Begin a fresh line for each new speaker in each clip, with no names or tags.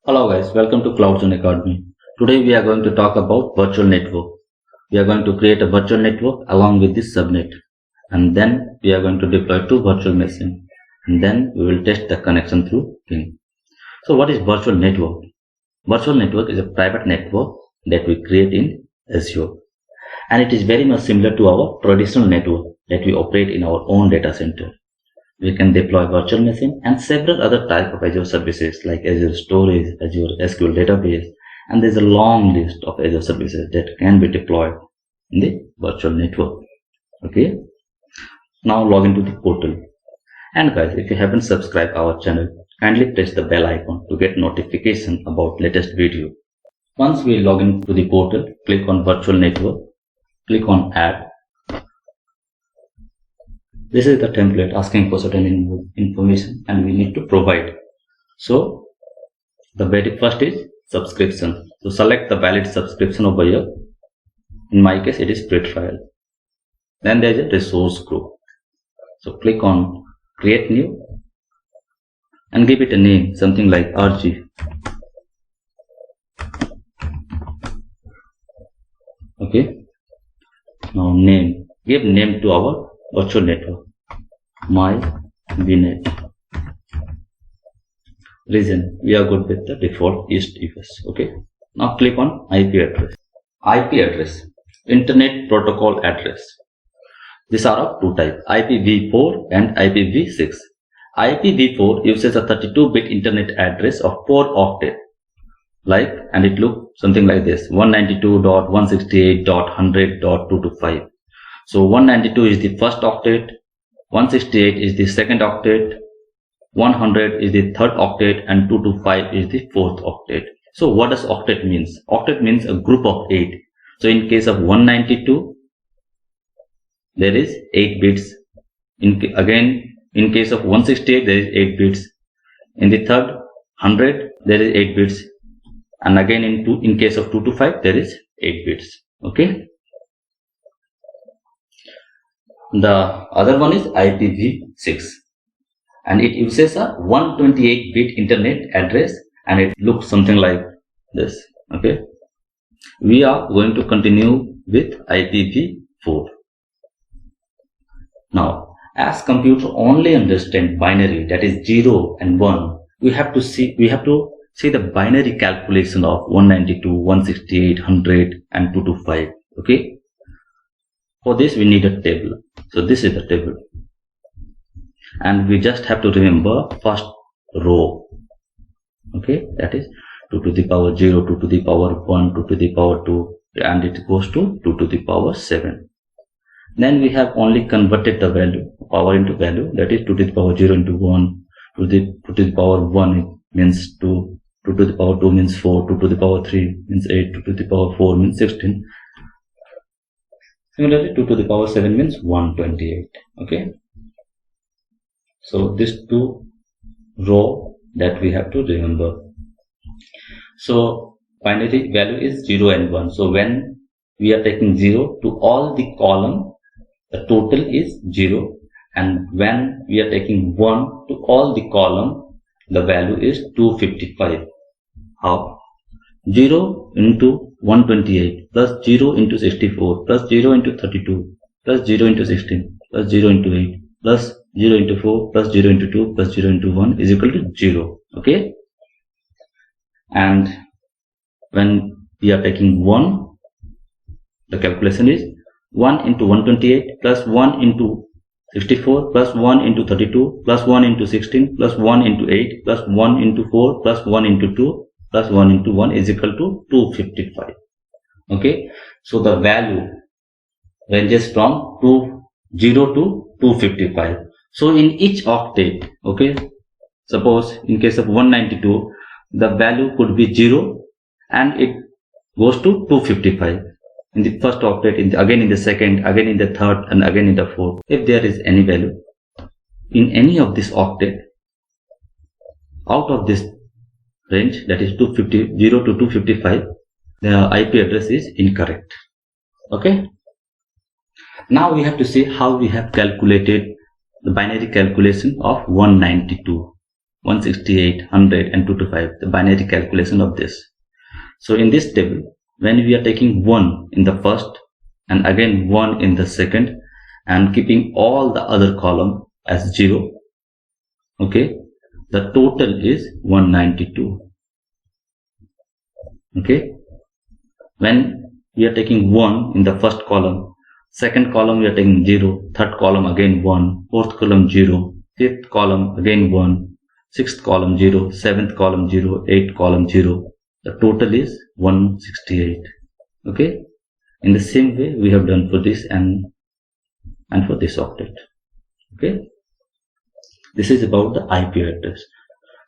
Hello guys, welcome to CloudZone Academy. Today we are going to talk about virtual network. We are going to create a virtual network along with this subnet, and then we are going to deploy two virtual machines, and then we will test the connection through ping. So what is virtual network? Virtual network is a private network that we create in Azure, and it is very much similar to our traditional network that we operate in our own data center. We can deploy virtual machine and several other types of Azure services like Azure Storage, Azure SQL Database, and there's a long list of Azure services that can be deployed in the virtual network. Okay, now log into the portal. And guys, if you haven't subscribed our channel, kindly press the bell icon to get notification about latest video. Once we log into the portal, click on virtual network, click on add. This is the template asking for certain information and we need to provide. So the very first is subscription. So select the valid subscription over here. In my case it is Pretfile. Then there is a resource group. So click on create new and give it a name, something like RG. Okay. Now give name to our virtual network, my VNet. Region, we are good with the default East US. Okay. Now click on IP address. IP address, Internet Protocol address. These are of two types, IPv4 and IPv6. IPv4 uses a 32-bit internet address of 4 octet, and it looks something like this: 192.168.100.225. So 192 is the first octet, 168 is the second octet, 100 is the third octet, and 225 is the fourth octet. So what does octet means? Octet means a group of 8. So in case of 192, there is 8 bits. In case of 168, there is 8 bits. In the third 100, there is 8 bits. And again in case of 225, there is 8 bits. Okay. The other one is IPv6 and it uses a 128-bit internet address and it looks something like this. Okay, we are going to continue with IPv4. Now, as computer only understand binary, that is 0 and 1, we have to see the binary calculation of 192, 168, 100 and 225. Okay, for this we need a table. So this is the table and we just have to remember first row. Okay, that is 2 to the power 0, 2 to the power 1, 2 to the power 2, and it goes to 2 to the power 7. Then we have only converted the value, power into value, that is 2 to the power 0 into 1, 2 to the power 1 means 2, 2 to the power 2 means 4, 2 to the power 3 means 8, 2 to the power 4 means 16. Similarly, 2 to the power 7 means 128. Okay. So these two row that we have to remember. So binary value is 0 and 1. So when we are taking 0 to all the column, the total is 0. And when we are taking 1 to all the column, the value is 255. How? 0 into 128 plus 0 into 64 plus 0 into 32 plus 0 into 16 plus 0 into 8 plus 0 into 4 plus 0 into 2 plus 0 into 1 is equal to 0. Okay, and when we are taking 1, the calculation is 1 into 128 plus 1 into 64 plus 1 into 32 plus 1 into 16 plus 1 into 8 plus 1 into 4 plus 1 into 2 plus 1 into 1 is equal to 255. Okay, so the value ranges from 0 to 255. So in each octet, okay, suppose in case of 192, the value could be 0 and it goes to 255 in the first octet, again in the second, again in the third, and again in the fourth. If there is any value in any of this octet out of this range, that is 0 to 255, the IP address is incorrect. Okay, now we have to see how we have calculated the binary calculation of 192. 168, 100 and 225, the binary calculation of this. So in this table, when we are taking 1 in the first and again 1 in the second and keeping all the other column as 0, okay, the total is 192. Okay, when we are taking 1 in the first column, second column we are taking 0, third column again 1, fourth column 0, fifth column again 1, sixth column 0, seventh column 0, eighth column 0. The total is 168. Okay, in the same way we have done for this and for this octet. Okay, this is about the IP address.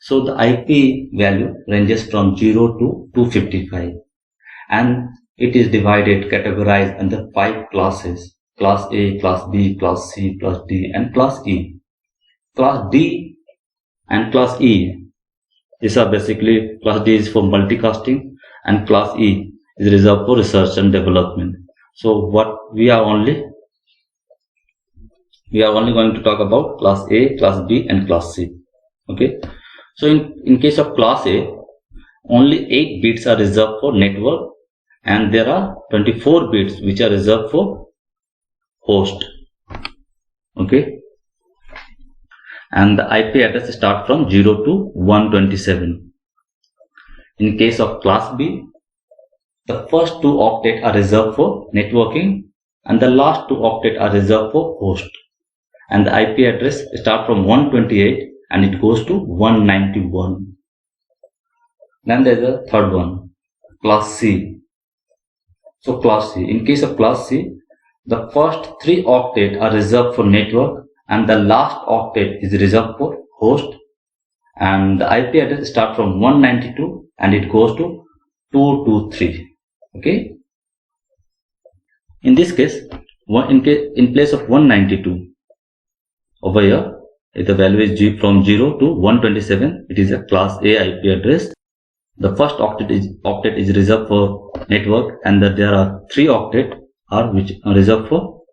So the IP value ranges from 0 to 255 and it is divided, categorized under 5 classes: class A, class B, class C, class D and class E. Class D and class E, these are basically, class D is for multicasting and class E is reserved for research and development. So what we are only going to talk about class A, class B and class C. Okay, so in case of class A, only 8 bits are reserved for network and there are 24 bits which are reserved for host. Okay, and the IP address starts from 0 to 127. In case of class B, the first 2 octets are reserved for networking and the last 2 octets are reserved for host. And the IP address starts from 128 and it goes to 191. Then there is a third one, class C. So class C, in case of class C, the first 3 octets are reserved for network and the last octet is reserved for host, and the IP address starts from 192 and it goes to 223. Okay, in this case, in place of 192, over here if the value is from 0 to 127, it is a class A IP address. The first octet is reserved for network and that there are 3 octets which are reserved for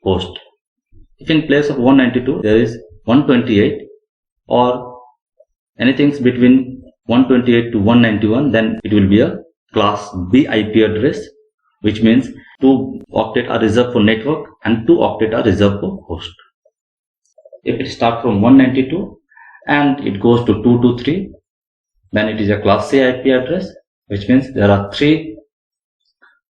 host. If in place of 192 there is 128 or anything between 128 to 191, then it will be a class B IP address, which means 2 octets are reserved for network and 2 octets are reserved for host. If it starts from 192 and it goes to 223, then it is a class C IP address, which means there are 3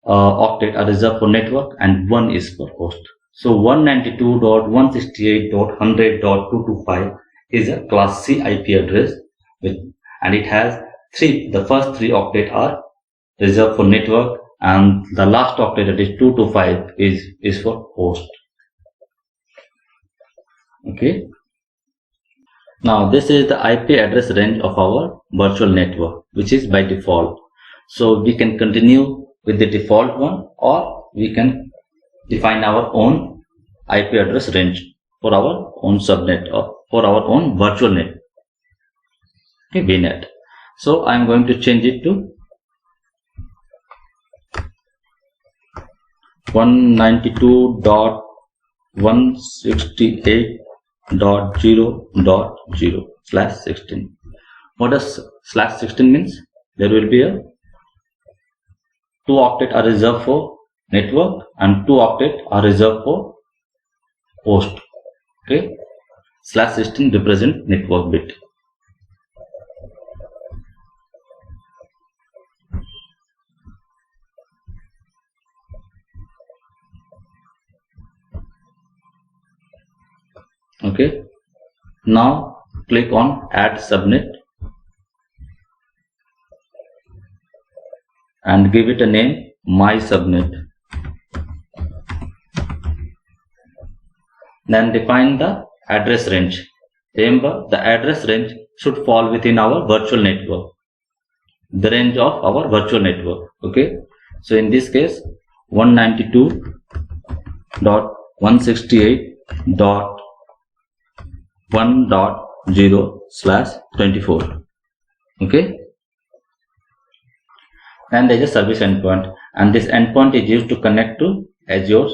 octets are reserved for network and 1 is for host. So 192.168.100.225 is a class C IP address and it has the first 3 octets are reserved for network and the last octet, that is 225, is for host. Okay, now this is the IP address range of our virtual network, which is by default. So we can continue with the default one or we can define our own IP address range for our own subnet or for our own virtual net. Okay, VNet. So I am going to change it to 192.168.0.0/16. What does /16 means? There will be a 2 octets are reserved for network and 2 octets are reserved for host. Okay, /16 represent network bit. Okay, now click on add subnet and give it a name, my subnet. Then define the address range. Remember, the address range should fall within our virtual network, the range of our virtual network. Okay, so in this case 192.168.1.0/24. Okay, and there is a service endpoint, and this endpoint is used to connect to Azure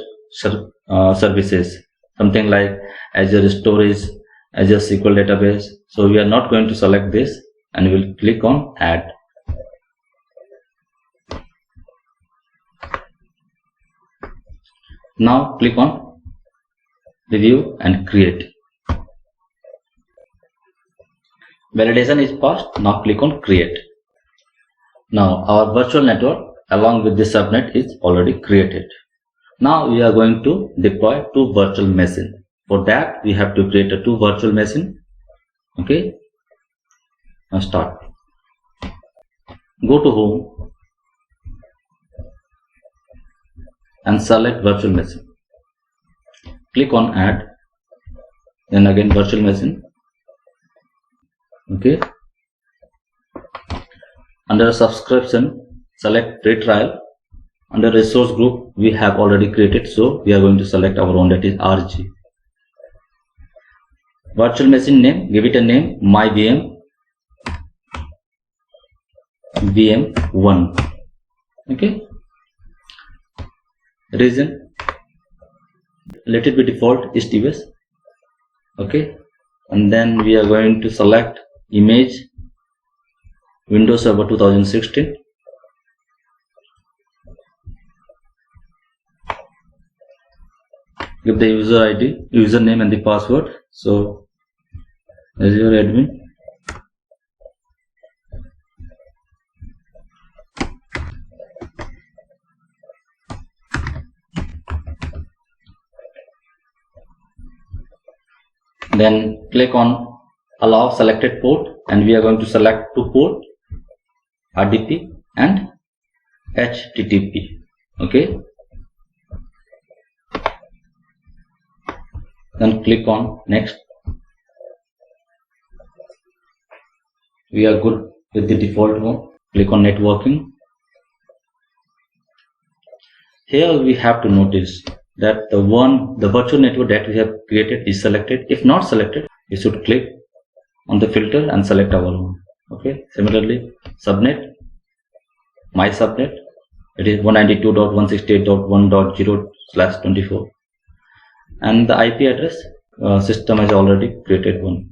services, something like Azure Storage, Azure SQL database. So we are not going to select this, and we'll click on add. Now click on review and create. Validation is passed. Now click on create. Now our virtual network along with the subnet is already created. Now we are going to deploy two virtual machines. For that we have to create a two virtual machine. Okay. Now start. Go to home and select virtual machine. Click on add. Then again virtual machine. Okay. Under subscription, select free trial. Under resource group, we have already created, so we are going to select our own, that is RG. Virtual machine name, give it a name, my VM1. Okay. Region, let it be default East US. Okay. And then we are going to select image, Windows Server 2016. Give the user ID, username and the password. So Azure admin. Then click on allow selected port, and we are going to select two ports, RDP and HTTP. Okay. Then click on next. We are good with the default one. Click on networking. Here we have to notice that the virtual network that we have created is selected. If not selected, we should click on the filter and select our own. Okay. Similarly, subnet, my subnet, it is 192.168.1.0/24, and the IP address system has already created one.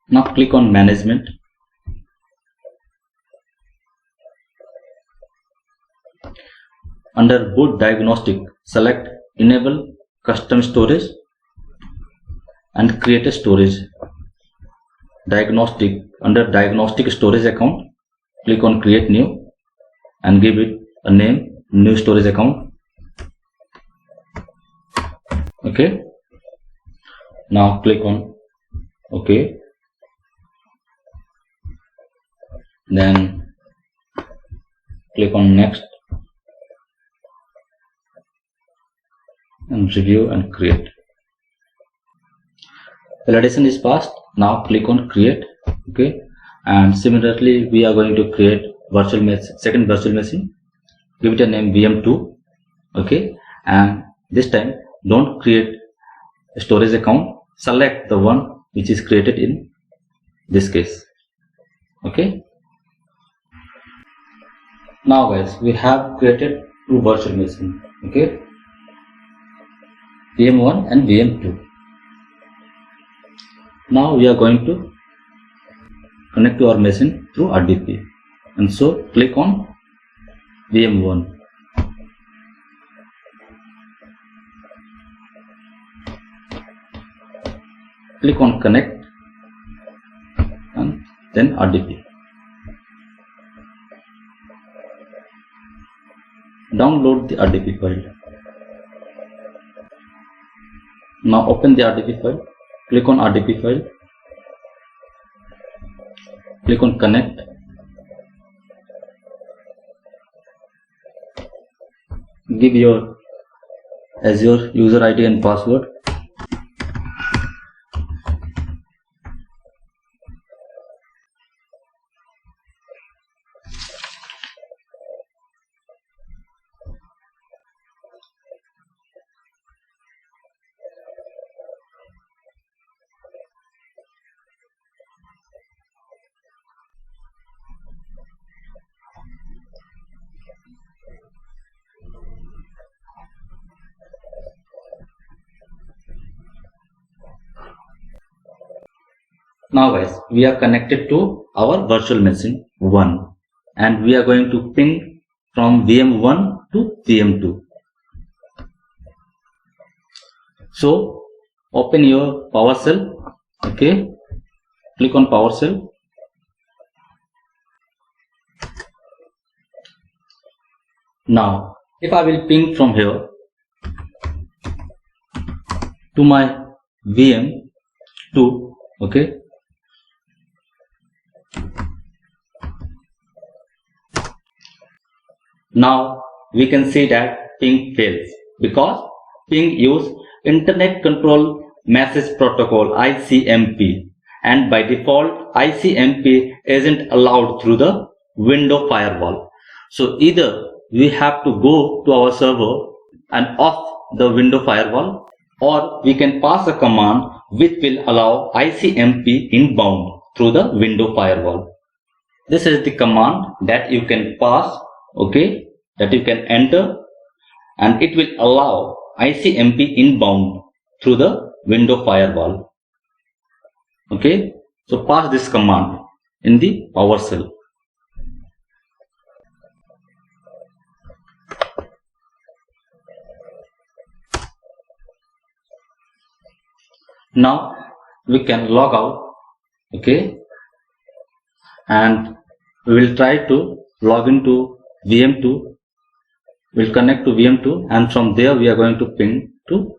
Now click on management. Under boot diagnostic, select enable custom storage and create a storage. Diagnostic, under diagnostic storage account, click on create new and give it a name, new storage account. Okay. Now click on OK. Then click on next and review and create. Validation is passed. Now click on create. Okay. And similarly, we are going to create virtual machine, second virtual machine. Give it a name VM2. Okay. And this time don't create a storage account. Select the one which is created in this case. Okay. Now guys, we have created two virtual machines. Okay. VM1 and VM2. Now we are going to connect to our machine through RDP, and so click on VM1. Click on connect and then RDP. Download the RDP file. Now open the RDP file. Click on RDP file. Click on connect. Give your Azure user ID and password. Now guys, we are connected to our virtual machine 1 and we are going to ping from VM1 to VM2. So open your PowerShell. Okay, click on PowerShell. Now if I will ping from here to my VM2, okay, now we can see that ping fails because ping use Internet Control Message Protocol ICMP, and by default ICMP isn't allowed through the Windows firewall. So either we have to go to our server and off the Windows firewall, or we can pass a command which will allow ICMP inbound through the Windows firewall. This is the command that you can pass, okay, that you can enter, and it will allow ICMP inbound through the Windows firewall. Okay, so pass this command in the PowerShell. Now we can log out, okay, and we will try to log into VM2. We'll connect to VM2 and from there we are going to ping to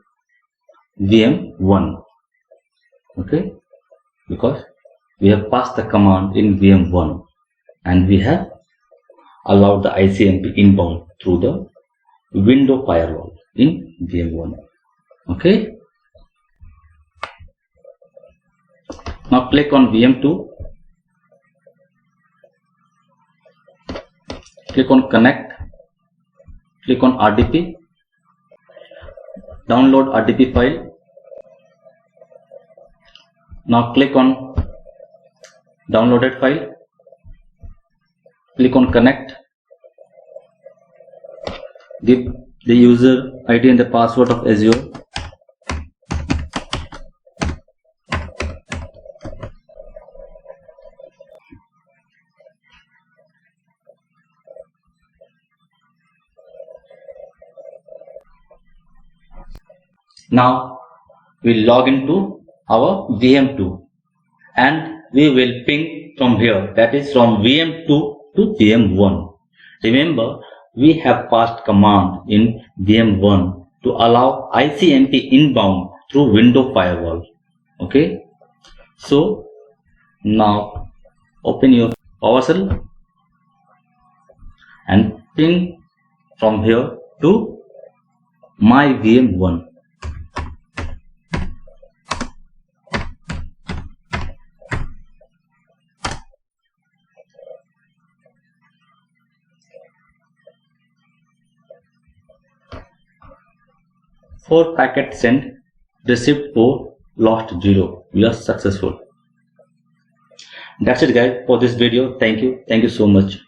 VM1, okay, because we have passed the command in VM1 and we have allowed the ICMP inbound through the Windows firewall in VM1, okay. Now click on VM2, click on connect, click on RDP, download RDP file. Now click on downloaded file, click on connect, give the user ID and the password of Azure. Now we log into our VM2 and we will ping from here, that is from VM2 to VM1. Remember, we have passed command in VM1 to allow ICMP inbound through Windows firewall, okay. So now open your PowerShell and ping from here to my VM1. For packet sent, received 4, lost 0. We are successful. That's it guys for this video. Thank you so much.